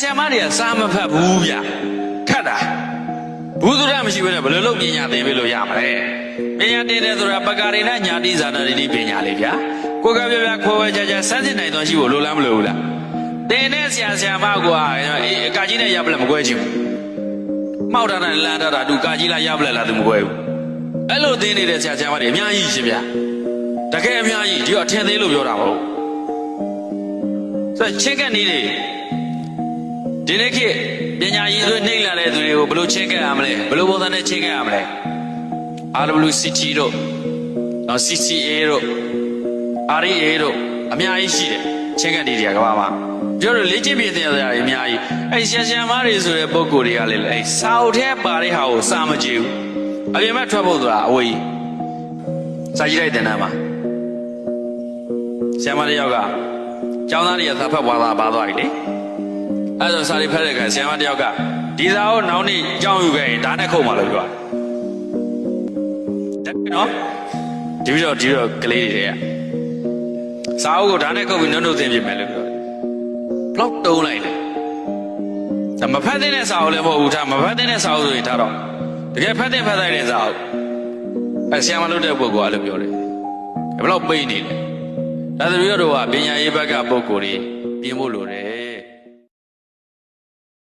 ဆရာမတွေကစာမဖတ်ဘူးဗျခတ်တာဘူးသူရမရှိဘဲနဲ့ဘယ်လိုလုပ်ပညာသင်ပေးလို့ရမလဲပညာသင်တယ်ဆိုတာပကာရိနဲ့ညာတိဇာနာတိပညာလေးဗျာကိုကပြပြခွဲဝဲကြကြစမ်းစစ်နိုင်သွားရှိဖို့လိုလားမလိုဘူးလားတင်တဲ့ဆရာမကွာအေးအကာကြီးနဲ့ရပလက်မကွဲချင်ဘူးမှောက်တာနဲ့လန်တာသူကာကြီးလားရပလက်လားသူမကွဲဘူးအဲ့လိုသင်နေတဲ့ဆရာမတွေအများကြီးရှင်ဗျာတကယ်အများကြီးဒီတော့ထင်သေးလို့ပြောတာမဟုတ်ဆိုချင်းကနေတယ်ဒီနေ့ခေတ်ပညာရည်သွေးနှိမ့်လာတဲ့သူတွေကိုဘယ်လိုချင်းကပ်ရမလဲဘယ်လိုပုံစံနဲ့ချင်းကပ်ရမလဲ RWCT တို့ CCA တို့ REA တို့အများကြီးရှိတယ်ချင်းကပ်နေတယ်ကဘာမှပြောလို့လေ့ကျင့်ပြတဲ့နေရာတွေအများကြီးအဲ့ဆရာမတွေဆိုတဲ့ပုံကိုယ်တွေကလည်းအဲ့စာအုပ်ထဲပါတဲ့ဟာကိုစာမကြည့်ဘူးအပြင်မဲ့ထွက်ဖို့ဆိုတာအဝေးစာကြည့်လိုက်တဲ့နားမှာဆရာမတယောက်ကကျောင်းသားတွေကသာဖတ်ဝါသာပါသွားပြီလေအဲ့တော့စာတွေဖတ်တဲ့အခါဆရာမတယောက်ကဒီစာကိုနောက်နေ့ကြောင်းယူခဲ့ရင်ဒါနဲ့ခုတ်မှလို့ပြောတယ်နော်ဒီပြီးတော့ကလေးတွေကစာအုပ်ကိုဒါနဲ့ခုတ်ပြီးနှုတ်သင်ပြမယ်လို့ပြောတယ်ဘလောက်တုံးလိုက်လဲဒါမဖတ်တဲ့စာအုပ်လည်းမဟုတ်ဘူးဒါမဖတ်တဲ့စာအုပ်ဆိုရင်ဒါတော့တကယ်ဖတ်တဲ့စာအုပ်အဲ့ဆရာမလုပ်တဲ့ပုဂ္ဂိုလ်ကလည်းပြောတယ်ဘလောက်ပိတ်နေလဲဒါဆိုပြီးတော့ပညာရေးဘက်ကပုဂ္ဂိုလ်တွေပြင်ဖို့လိုတယ်